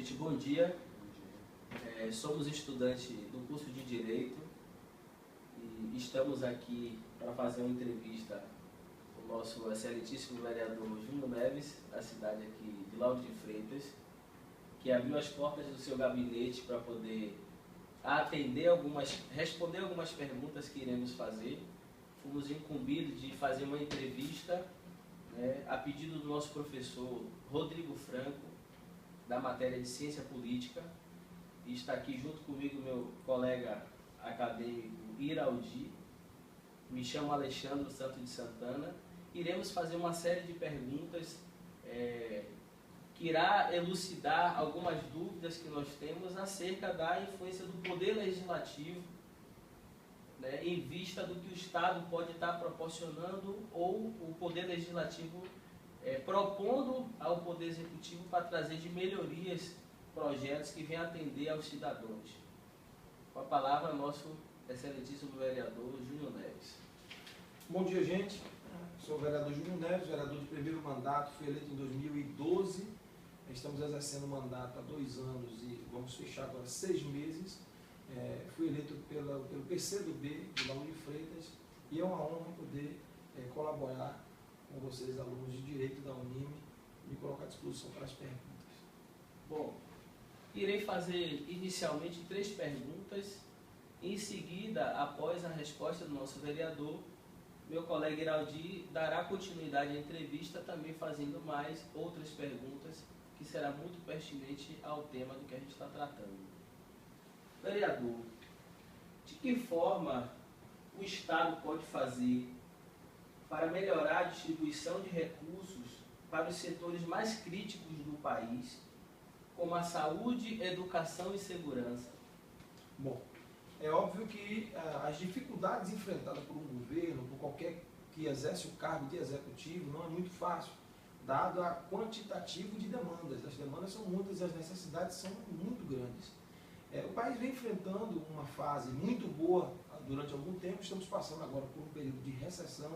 Gente, bom dia. Somos estudantes do curso de Direito e estamos aqui para fazer uma entrevista com o nosso excelentíssimo vereador Júnior Neves, da cidade aqui de Lauro de Freitas, que abriu as portas do seu gabinete para poder responder algumas perguntas que iremos fazer. Fomos incumbidos de fazer uma entrevista, a pedido do nosso professor Rodrigo Franco, da matéria de Ciência Política, e está aqui junto comigo meu colega acadêmico Iraldi. Me chamo Alexandre Santos de Santana. Iremos fazer uma série de perguntas que irá elucidar algumas dúvidas que nós temos acerca da influência do Poder Legislativo, em vista do que o Estado pode estar proporcionando ou o Poder Legislativo propondo ao Poder Executivo para trazer de melhorias projetos que venham atender aos cidadãos. Com a palavra, nosso excelentíssimo vereador Júnior Neves. Bom dia, gente. Sou o vereador Júnior Neves, vereador de primeiro mandato, fui eleito em 2012. Estamos exercendo o mandato há 2 anos e vamos fechar agora 6 meses. Fui eleito pelo PCdoB de Lauro de Freitas e é uma honra poder colaborar com vocês, alunos de Direito da Unime, e me colocar à disposição para as perguntas. Bom, irei fazer inicialmente 3 perguntas. Em seguida, após a resposta do nosso vereador, meu colega Iraldi dará continuidade à entrevista, também fazendo mais outras perguntas, que será muito pertinente ao tema do que a gente está tratando. Vereador, de que forma o Estado pode fazer para melhorar a distribuição de recursos para os setores mais críticos do país, como a saúde, educação e segurança? Bom, é óbvio que as dificuldades enfrentadas por um governo, por qualquer que exerce o cargo de executivo, não é muito fácil, dado a quantitativo de demandas. As demandas são muitas e as necessidades são muito grandes. O país vem enfrentando uma fase muito boa durante algum tempo. Estamos passando agora por um período de recessão,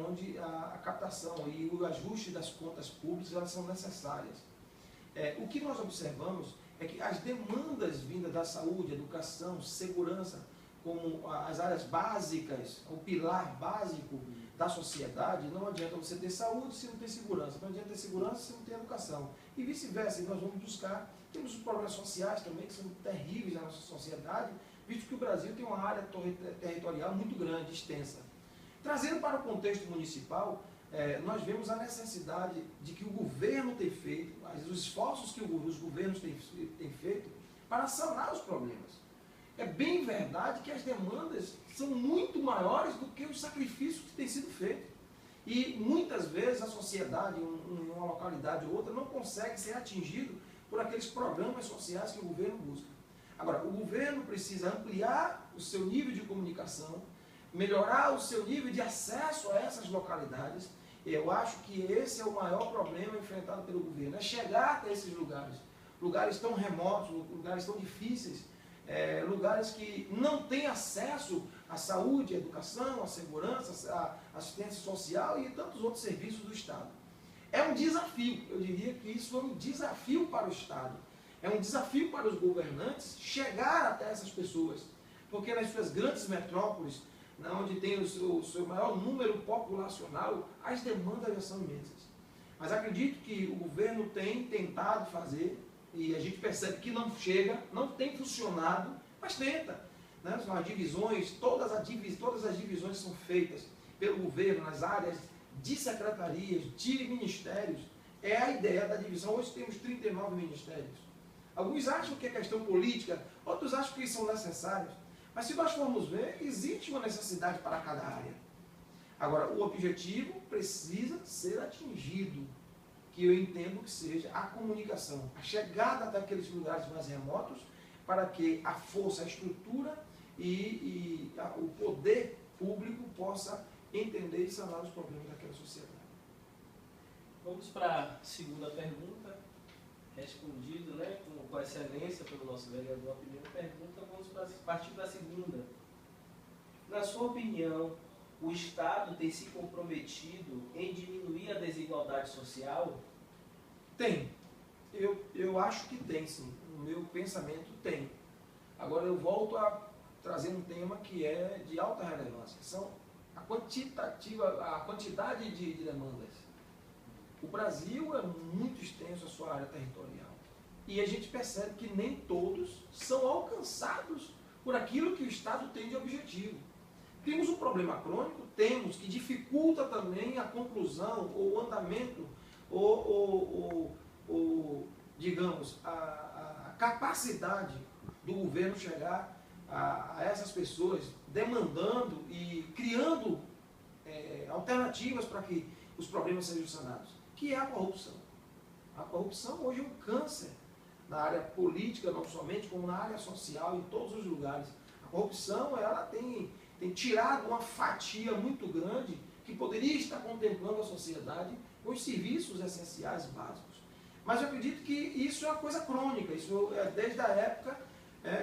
onde a captação e o ajuste das contas públicas elas são necessárias. O que nós observamos é que as demandas vindas da saúde, educação, segurança, como as áreas básicas, o pilar básico da sociedade, não adianta você ter saúde se não tem segurança, não adianta ter segurança se não tem educação, e vice-versa. Nós vamos buscar, temos os problemas sociais também, que são terríveis na nossa sociedade, visto que o Brasil tem uma área territorial muito grande, extensa. Trazendo para o contexto municipal, nós vemos a necessidade de que o governo tem feito, os esforços que os governos têm feito para sanar os problemas. É bem verdade que as demandas são muito maiores do que os sacrifícios que têm sido feitos. E muitas vezes a sociedade, em uma localidade ou outra, não consegue ser atingido por aqueles programas sociais que o governo busca. Agora, o governo precisa ampliar o seu nível de comunicação, melhorar o seu nível de acesso a essas localidades. Eu acho que esse é o maior problema enfrentado pelo governo, é chegar até esses lugares, lugares tão remotos, lugares tão difíceis, lugares que não têm acesso à saúde, à educação, à segurança, à assistência social e tantos outros serviços do Estado. É um desafio, eu diria que isso é um desafio para o Estado, é um desafio para os governantes chegar até essas pessoas, porque nas suas grandes metrópoles, onde tem o seu maior número populacional, as demandas já são imensas. Mas acredito que o governo tem tentado fazer, e a gente percebe que não chega, não tem funcionado, mas tenta. São as divisões, todas as divisões são feitas pelo governo nas áreas de secretarias, de ministérios. É a ideia da divisão. Hoje temos 39 ministérios. Alguns acham que é questão política, outros acham que são necessários. Mas se nós formos ver, existe uma necessidade para cada área. Agora, o objetivo precisa ser atingido, que eu entendo que seja a comunicação, a chegada até aqueles lugares mais remotos, para que a força, a estrutura e o poder público possa entender e sanar os problemas daquela sociedade. Vamos para a segunda pergunta, respondido com excelência pelo nosso vereador a primeira pergunta. Vamos partir para a segunda. Na sua opinião, o Estado tem se comprometido em diminuir a desigualdade social? Tem. Eu acho que tem, sim. O meu pensamento tem. Agora eu volto a trazer um tema que é de alta relevância, que são a quantidade de demandas. O Brasil é muito extenso a sua área territorial. E a gente percebe que nem todos são alcançados por aquilo que o Estado tem de objetivo. Temos um problema crônico, temos, que dificulta também a conclusão, ou o andamento, digamos, a capacidade do governo chegar a essas pessoas, demandando e criando alternativas para que os problemas sejam sanados, que é a corrupção. A corrupção hoje é um câncer na área política, não somente, como na área social, em todos os lugares. A corrupção, ela tem tirado uma fatia muito grande que poderia estar contemplando a sociedade com os serviços essenciais básicos. Mas eu acredito que isso é uma coisa crônica, isso é desde a época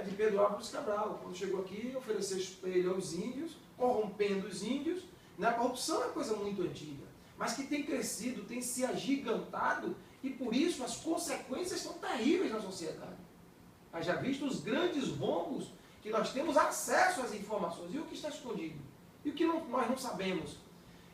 de Pedro Álvares Cabral, quando chegou aqui, ofereceu espelho aos índios, corrompendo os índios. A corrupção é uma coisa muito antiga, mas que tem crescido, tem se agigantado, e por isso as consequências são terríveis na sociedade. Haja visto os grandes rombos que nós temos acesso às informações, e o que está escondido, e o que nós não sabemos.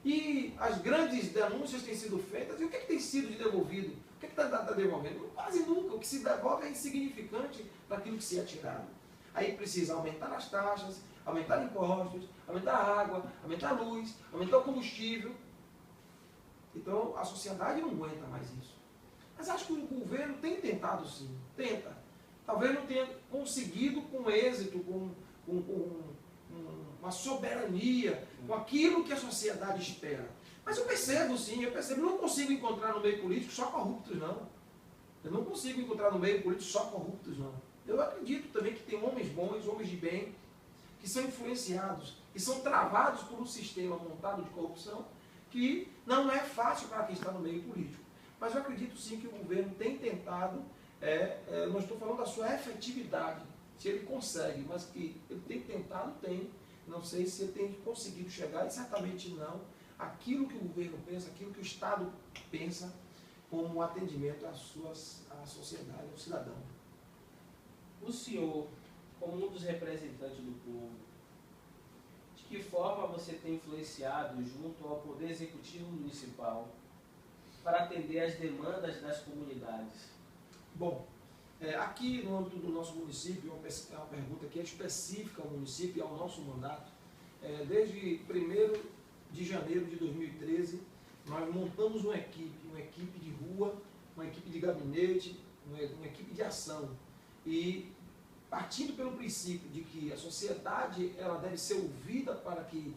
E as grandes denúncias têm sido feitas, e o que tem sido devolvido? O que está devolvendo? Quase nunca. O que se devolve é insignificante daquilo que se é tirado. Aí precisa aumentar as taxas, aumentar impostos, aumentar a água, aumentar a luz, aumentar o combustível. Então a sociedade não aguenta mais isso. Mas acho que o governo tem tentado sim, tenta. Talvez não tenha conseguido com êxito, com uma soberania, com aquilo que a sociedade espera. Mas eu percebo sim, eu não consigo encontrar no meio político só corruptos, não. Eu não consigo encontrar no meio político só corruptos, não. Eu acredito também que tem homens bons, homens de bem, que são influenciados, que são travados por um sistema montado de corrupção, que não é fácil para quem está no meio político. Mas eu acredito sim que o governo tem tentado, não estou falando da sua efetividade, se ele consegue, mas que ele tem tentado, tem. Não sei se ele tem conseguido chegar, e certamente não, aquilo que o governo pensa, aquilo que o Estado pensa, como um atendimento à sociedade, ao cidadão. O senhor, como um dos representantes do povo, de que forma você tem influenciado junto ao Poder Executivo Municipal para atender às demandas das comunidades? Bom, aqui no âmbito do nosso município, uma pergunta que é específica ao município e ao nosso mandato. Desde 1º de janeiro de 2013, nós montamos uma equipe de rua, uma equipe de gabinete, uma equipe de ação. E partindo pelo princípio de que a sociedade ela deve ser ouvida para que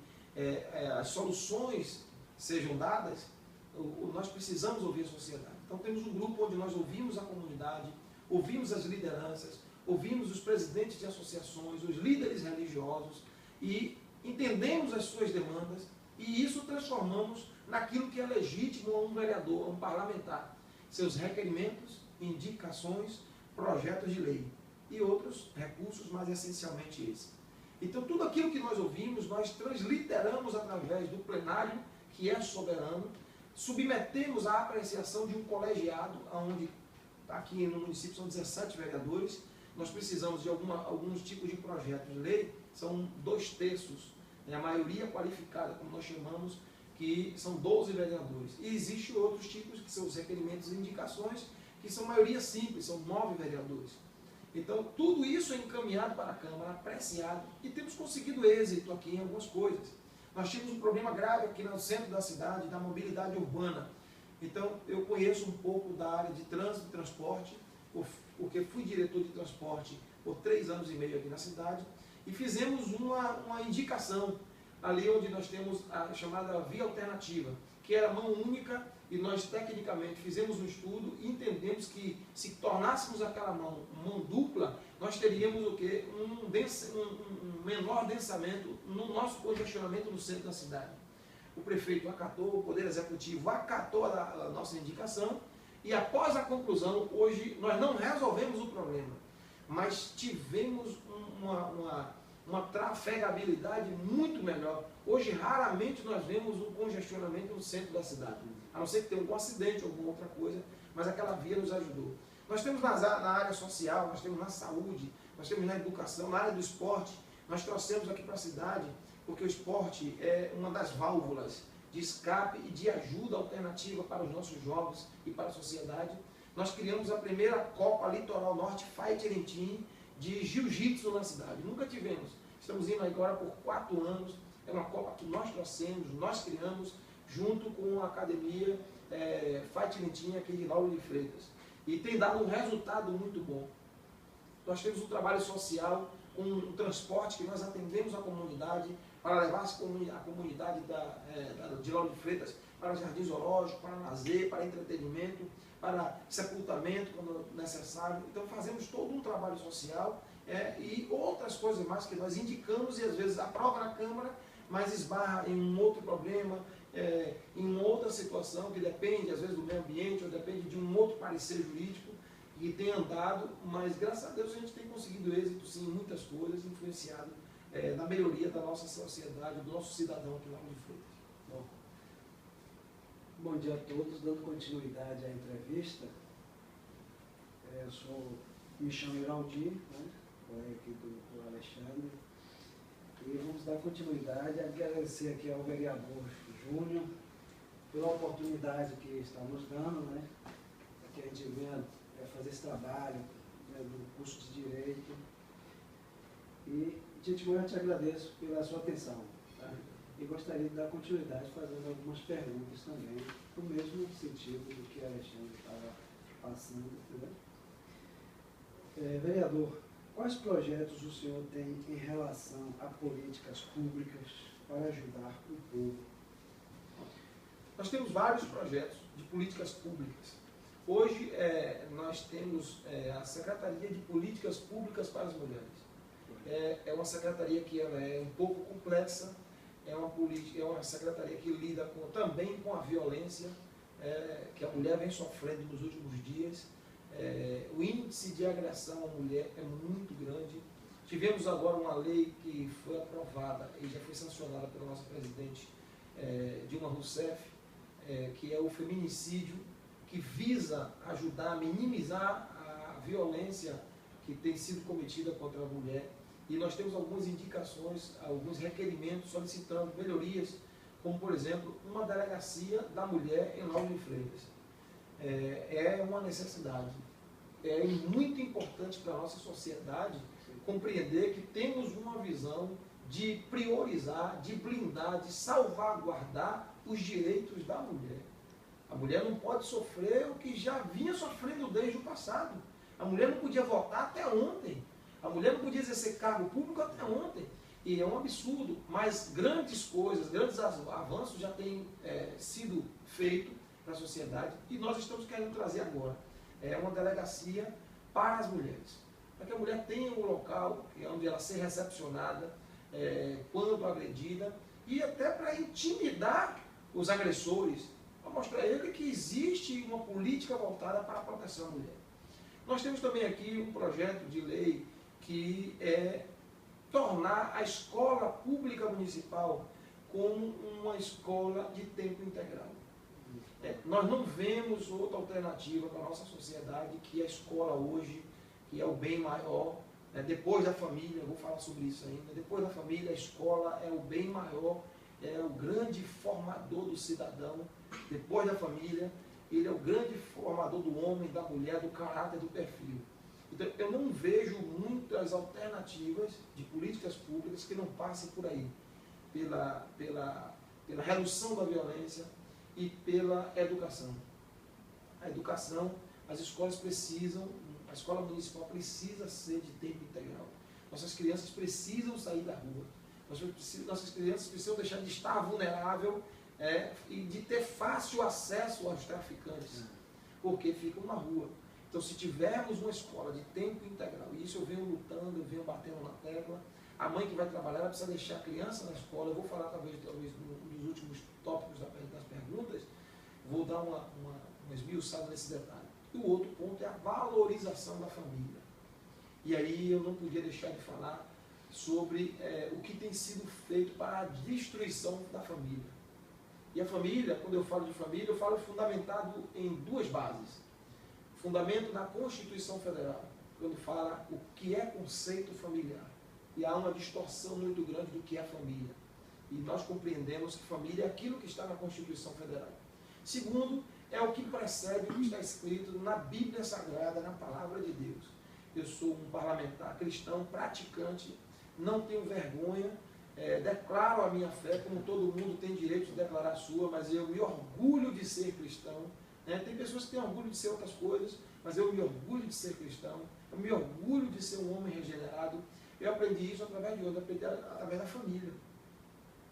as soluções sejam dadas, nós precisamos ouvir a sociedade. Então temos um grupo onde nós ouvimos a comunidade, ouvimos as lideranças, ouvimos os presidentes de associações, os líderes religiosos e entendemos as suas demandas e isso transformamos naquilo que é legítimo a um vereador, a um parlamentar. Seus requerimentos, indicações, projetos de lei e outros recursos, mas essencialmente esse. Então tudo aquilo que nós ouvimos, nós transliteramos através do plenário, que é soberano, submetemos à apreciação de um colegiado, onde aqui no município são 17 vereadores, nós precisamos de alguns tipos de projetos de lei, são 2/3, a maioria qualificada, como nós chamamos, que são 12 vereadores. E existem outros tipos, que são os requerimentos e indicações, que são maioria simples, são 9 vereadores. Então, tudo isso é encaminhado para a Câmara, apreciado, e temos conseguido êxito aqui em algumas coisas. Nós tínhamos um problema grave aqui no centro da cidade, da mobilidade urbana. Então, eu conheço um pouco da área de trânsito e transporte, porque fui diretor de transporte por 3 anos e meio aqui na cidade, e fizemos uma indicação ali onde nós temos a chamada via alternativa, que era mão única, e nós tecnicamente fizemos um estudo e entendemos que se tornássemos aquela mão dupla, nós teríamos o quê? Um menor densamento no nosso congestionamento no centro da cidade. O prefeito acatou, o Poder Executivo acatou a nossa indicação, e após a conclusão, hoje nós não resolvemos o problema, mas tivemos uma trafegabilidade muito melhor. Hoje, raramente nós vemos um congestionamento no centro da cidade, a não ser que tenha algum acidente, alguma outra coisa, mas aquela via nos ajudou. Nós temos na área social, nós temos na saúde, nós temos na educação, na área do esporte. Nós trouxemos aqui para a cidade, porque o esporte é uma das válvulas de escape e de ajuda alternativa para os nossos jovens e para a sociedade. Nós criamos a primeira Copa Litoral Norte Fight Team de jiu-jitsu na cidade. Nunca tivemos. Estamos indo agora por 4 anos. É uma Copa que nós trouxemos, nós criamos, junto com a academia Fight Team aqui de Lauro de Freitas. E tem dado um resultado muito bom. Nós temos um trabalho social, um transporte que nós atendemos a comunidade, para levar a comunidade de Lauro de Freitas para jardim zoológico, para lazer, para entretenimento, para sepultamento quando necessário. Então fazemos todo um trabalho social e outras coisas mais que nós indicamos e às vezes aprova na Câmara, mas esbarra em um outro problema, em uma outra situação que depende às vezes do meio ambiente ou depende de um outro parecer jurídico que tem andado, mas graças a Deus a gente tem conseguido êxito sim em muitas coisas, influenciado na melhoria da nossa sociedade, do nosso cidadão aqui lá de Freitas. Bom dia a todos, dando continuidade à entrevista. Me chamo Iraldi, né? Colega aqui do Alexandre, e vamos dar continuidade. Agradecer aqui ao vereador Júnior pela oportunidade que está nos dando, né? Que a gente venha fazer esse trabalho, né, do curso de Direito. E, de antemão, eu te agradeço pela sua atenção. Tá? E gostaria de dar continuidade fazendo algumas perguntas também, no mesmo sentido do que a Alexandre estava passando. Vereador, quais projetos o senhor tem em relação a políticas públicas para ajudar o povo? Nós temos vários projetos de políticas públicas. Hoje nós temos a Secretaria de Políticas Públicas para as Mulheres. É uma secretaria que ela é um pouco complexa, é uma secretaria que lida também com a violência que a mulher vem sofrendo nos últimos dias. O índice de agressão à mulher é muito grande. Tivemos agora uma lei que foi aprovada e já foi sancionada pela nossa presidente Dilma Rousseff, que é o feminicídio, que visa ajudar a minimizar a violência que tem sido cometida contra a mulher. E nós temos algumas indicações, alguns requerimentos solicitando melhorias, como por exemplo, uma delegacia da mulher em Lauro de Freitas. É uma necessidade. É muito importante para a nossa sociedade compreender que temos uma visão de priorizar, de blindar, de salvaguardar os direitos da mulher. A mulher não pode sofrer o que já vinha sofrendo desde o passado. A mulher não podia votar até ontem. A mulher não podia exercer cargo público até ontem. E é um absurdo, mas grandes coisas, grandes avanços já têm sido feitos para a sociedade e nós estamos querendo trazer agora uma delegacia para as mulheres. Para que a mulher tenha um local onde ela ser recepcionada quando agredida e até para intimidar os agressores, para mostrar a ele que existe uma política voltada para a proteção à mulher. Nós temos também aqui um projeto de lei que é tornar a escola pública municipal como uma escola de tempo integral. Nós não vemos outra alternativa para a nossa sociedade que a escola hoje, que é o bem maior, depois da família, eu vou falar sobre isso ainda, depois da família, a escola é o bem maior, é o grande formador do cidadão, depois da família, ele é o grande formador do homem, da mulher, do caráter, do perfil. Então, eu não vejo muitas alternativas de políticas públicas que não passem por aí, pela redução da violência e pela educação. A educação, as escolas precisam, a escola municipal precisa ser de tempo integral. Nossas crianças precisam sair da rua. Nossas crianças precisam deixar de estar vulnerável e de ter fácil acesso aos traficantes, porque ficam na rua. Então, se tivermos uma escola de tempo integral, e isso eu venho lutando, eu venho batendo na tecla, a mãe que vai trabalhar, ela precisa deixar a criança na escola. Eu vou falar talvez um dos últimos tópicos das perguntas, vou dar uma esmiuçada nesse detalhe. E o outro ponto é a valorização da família. E aí eu não podia deixar de falar sobre o que tem sido feito para a destruição da família. E a família, quando eu falo de família, eu falo fundamentado em duas bases. fundamento na Constituição Federal, quando fala o que é conceito familiar. E há uma distorção muito grande do que é família. E nós compreendemos que família é aquilo que está na Constituição Federal. Segundo, é o que precede o que está escrito na Bíblia Sagrada, na Palavra de Deus. Eu sou um parlamentar cristão, praticante, não tenho vergonha, declaro a minha fé, como todo mundo tem direito de declarar a sua, mas eu me orgulho de ser cristão. Tem pessoas que têm orgulho de ser outras coisas, mas eu me orgulho de ser cristão, eu me orgulho de ser um homem regenerado. Eu aprendi isso através de onde? Aprendi através da família.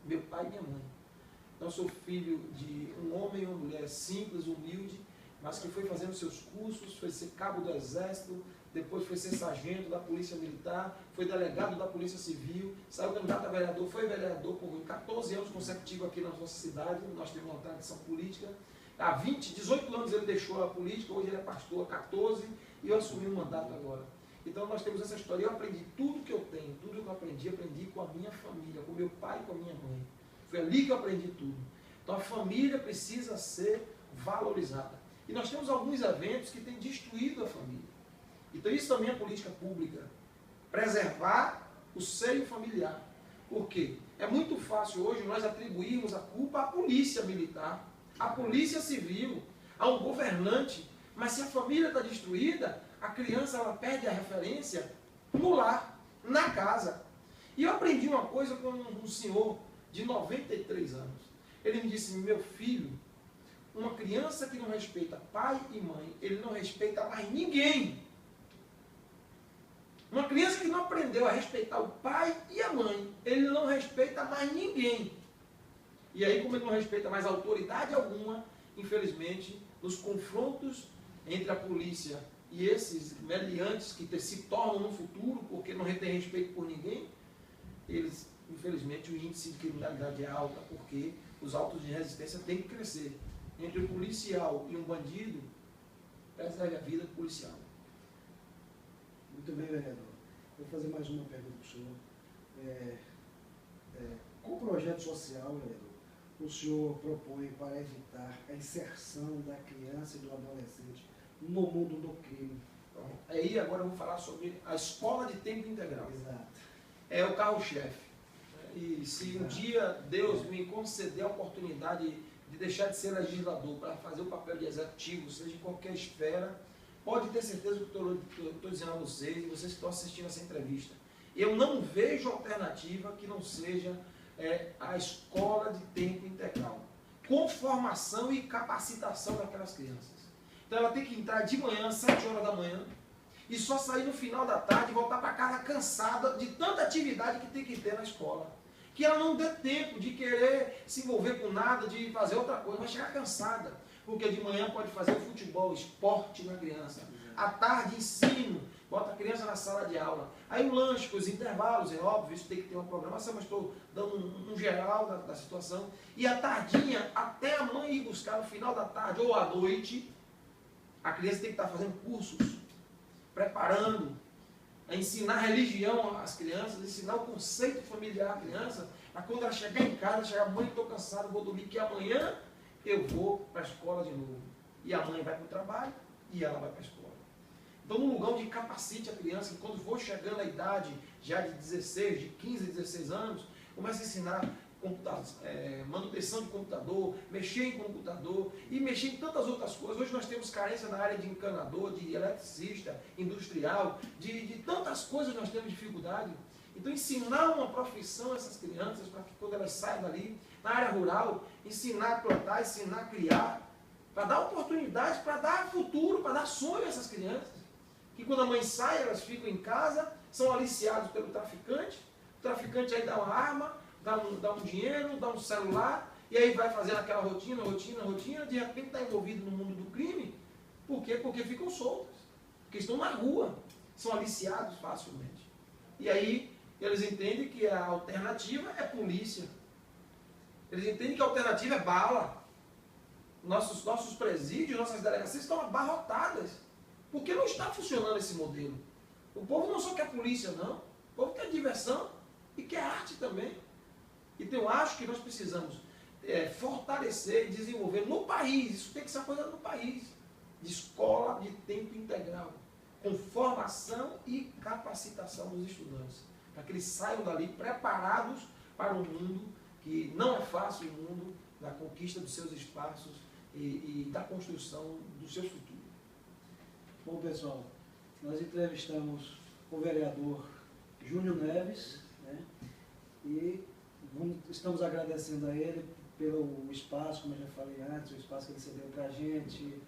Meu pai e minha mãe. Então, sou filho de um homem e uma mulher simples, humilde, mas que foi fazendo seus cursos, foi ser cabo do Exército, depois foi ser sargento da Polícia Militar, foi delegado da Polícia Civil, saiu candidato a vereador, foi vereador por 14 anos consecutivos aqui na nossa cidade. Nós temos uma tradição política. Há 18 anos ele deixou a política, hoje ele é pastor há 14 e eu assumi o mandato agora. Então nós temos essa história. Eu aprendi tudo que eu tenho, tudo que eu aprendi com a minha família, com meu pai e com a minha mãe. Foi ali que eu aprendi tudo. Então a família precisa ser valorizada. E nós temos alguns eventos que têm destruído a família. Então isso também é política pública. Preservar o seio familiar. Por quê? É muito fácil hoje nós atribuirmos a culpa à polícia militar, à polícia civil, a um governante. Mas se a família está destruída, a criança ela perde a referência no lar, na casa. E eu aprendi uma coisa com um senhor de 93 anos. Ele me disse: meu filho, uma criança que não respeita pai e mãe, ele não respeita mais ninguém. Uma criança que não aprendeu a respeitar o pai e a mãe, ele não respeita mais ninguém. E aí, como ele não respeita mais autoridade alguma, infelizmente, nos confrontos entre a polícia e esses meliantes que se tornam no futuro, porque não tem respeito por ninguém, eles, infelizmente, o índice de criminalidade é alto, porque os autos de resistência têm que crescer. Entre o policial e um bandido, preserve a vida do policial. Muito bem, vereador. Vou fazer mais uma pergunta para o senhor. Qual projeto social, vereador, o senhor propõe para evitar a inserção da criança e do adolescente no mundo do crime? Então, aí agora eu vou falar sobre a escola de tempo integral. Exato. É o carro-chefe. E se um dia Deus me conceder a oportunidade de deixar de ser legislador para fazer o papel de executivo, seja em qualquer esfera, pode ter certeza do que eu estou dizendo a vocês e vocês que estão assistindo essa entrevista. Eu não vejo alternativa que não seja a escola de tempo integral, com formação e capacitação daquelas crianças. Então ela tem que entrar de manhã, 7 horas da manhã, e só sair no final da tarde e voltar para casa cansada de tanta atividade que tem que ter na escola. Que ela não dê tempo de querer se envolver com nada, de fazer outra coisa, vai chegar cansada. Porque de manhã pode fazer futebol, esporte na criança. À tarde, ensino, bota a criança na sala de aula. Aí o lanche, com os intervalos, é óbvio, isso tem que ter uma programação, mas estou dando um geral da situação. E à tardinha, até a mãe ir buscar no final da tarde ou à noite, a criança tem que estar fazendo cursos, preparando, a ensinar religião às crianças, ensinar o conceito familiar à criança, para quando ela chegar em casa, chegar: mãe, estou cansado, vou dormir, que amanhã eu vou para a escola de novo. E a mãe vai para o trabalho e ela vai para a escola. Então, no lugar onde capacite a criança, que quando for chegando à idade já de 16, de 15, 16 anos, comece a ensinar manutenção de computador, mexer em computador e mexer em tantas outras coisas. Hoje nós temos carência na área de encanador, de eletricista, industrial, de tantas coisas nós temos dificuldade. Então, ensinar uma profissão a essas crianças, para que quando elas saiam dali, na área rural, ensinar a plantar, ensinar a criar, para dar oportunidades, para dar futuro, para dar sonho a essas crianças. Que quando a mãe sai, elas ficam em casa, são aliciados pelo traficante, o traficante aí dá uma arma, dá um dinheiro, dá um celular, e aí vai fazendo aquela rotina, de repente está envolvido no mundo do crime. Por quê? Porque ficam soltas, porque estão na rua, são aliciados facilmente. E aí eles entendem que a alternativa é polícia. Eles entendem que a alternativa é bala. Nossos presídios, nossas delegacias estão abarrotadas. Porque não está funcionando esse modelo. O povo não só quer polícia, não. O povo quer diversão e quer arte também. Então eu acho que nós precisamos fortalecer e desenvolver no país. Isso tem que ser apoiado no país. de escola de tempo integral, com formação e capacitação dos estudantes, para que eles saiam dali preparados para um mundo que não é fácil, o mundo da conquista dos seus espaços e da construção dos seus futuros. Bom, pessoal, nós entrevistamos o vereador Júnior Neves, né, e estamos agradecendo a ele pelo espaço, como eu já falei antes, o espaço que ele cedeu para a gente,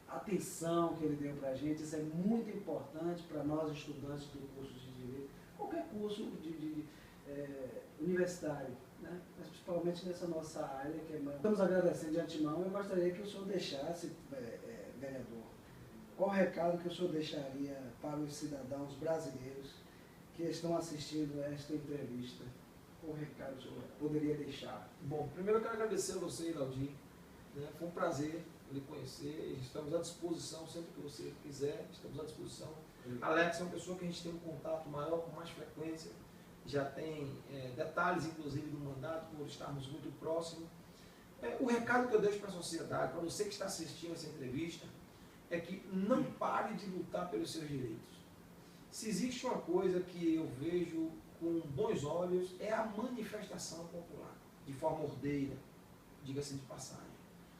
a atenção que ele deu para a gente. Isso é muito importante para nós, estudantes do curso de Direito, qualquer curso universitário, né? Mas principalmente nessa nossa área, que é... Estamos agradecendo de antemão. Eu gostaria que o senhor deixasse, vereador, qual o recado que o senhor deixaria para os cidadãos brasileiros que estão assistindo a esta entrevista? Qual recado o senhor poderia deixar? Bom, primeiro eu quero agradecer a você, Laudir. Foi um prazer lhe conhecer. Estamos à disposição sempre que você quiser. Estamos à disposição. Alex é uma pessoa que a gente tem um contato maior, com mais frequência. Já tem detalhes, inclusive, do mandato, por estarmos muito próximos. O recado que eu deixo para a sociedade, para você que está assistindo essa entrevista, é que não pare de lutar pelos seus direitos. Se existe uma coisa que eu vejo com bons olhos, é a manifestação popular, de forma ordeira, diga-se de passagem.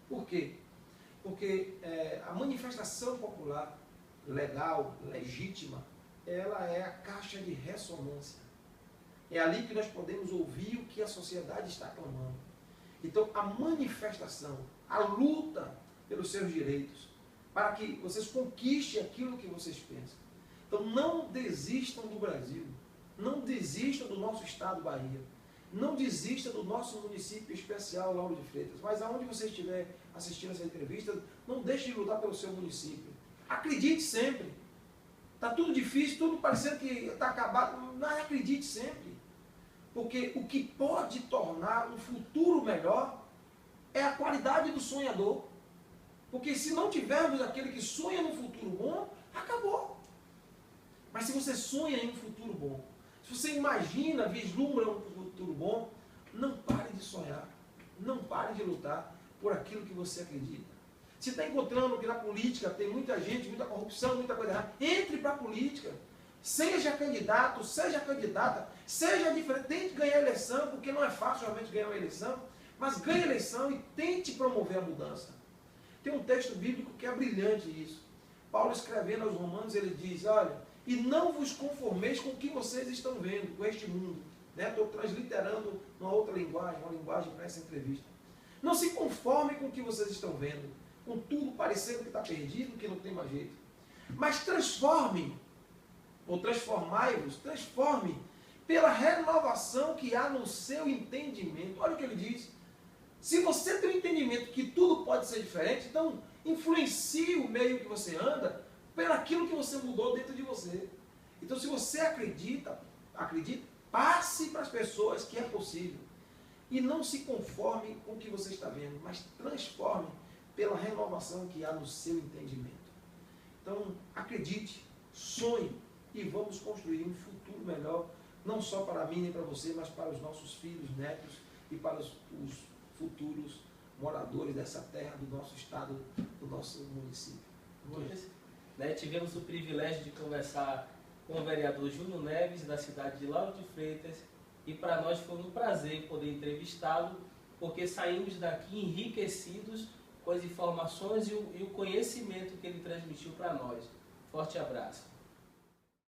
Por quê? Porque a manifestação popular, legal, legítima, ela é a caixa de ressonância. É ali que nós podemos ouvir o que a sociedade está clamando. Então, a manifestação, a luta pelos seus direitos, para que vocês conquistem aquilo que vocês pensam. Então, não desistam do Brasil. Não desista do nosso estado Bahia. Não desista do nosso município especial, Lauro de Freitas. Mas aonde você estiver assistindo essa entrevista, não deixe de lutar pelo seu município. Acredite sempre. Está tudo difícil, tudo parecendo que está acabado. Mas acredite sempre. Porque o que pode tornar um futuro melhor é a qualidade do sonhador. Porque se não tivermos aquele que sonha no futuro bom, acabou. Mas se você sonha em um futuro bom, se você imagina, vislumbra um futuro bom, não pare de sonhar, não pare de lutar por aquilo que você acredita. Se está encontrando que na política tem muita gente, muita corrupção, muita coisa errada, entre para a política. Seja candidato, seja candidata, seja diferente, tente ganhar a eleição, porque não é fácil realmente ganhar uma eleição, mas ganhe a eleição e tente promover a mudança. Tem um texto bíblico que é brilhante isso. Paulo escrevendo aos Romanos, ele diz, olha, e não vos conformeis com o que vocês estão vendo, com este mundo. Estou transliterando uma outra linguagem, uma linguagem para essa entrevista. Não se conformem com o que vocês estão vendo, com tudo parecendo que está perdido, que não tem mais jeito. Mas transformem, ou transformai-vos, transforme pela renovação que há no seu entendimento. Olha o que ele diz. Se você tem um entendimento que tudo pode ser diferente, então influencie o meio que você anda pelo aquilo que você mudou dentro de você. Então, se você acredita, passe para as pessoas que é possível. E não se conforme com o que você está vendo, mas transforme pela renovação que há no seu entendimento. Então, acredite, sonhe e vamos construir um futuro melhor, não só para mim nem para você, mas para os nossos filhos, netos e para os futuros moradores dessa terra, do nosso estado, do nosso município. Tivemos o privilégio de conversar com o vereador Júnior Neves, da cidade de Lauro de Freitas, e para nós foi um prazer poder entrevistá-lo, porque saímos daqui enriquecidos com as informações e o conhecimento que ele transmitiu para nós. Forte abraço.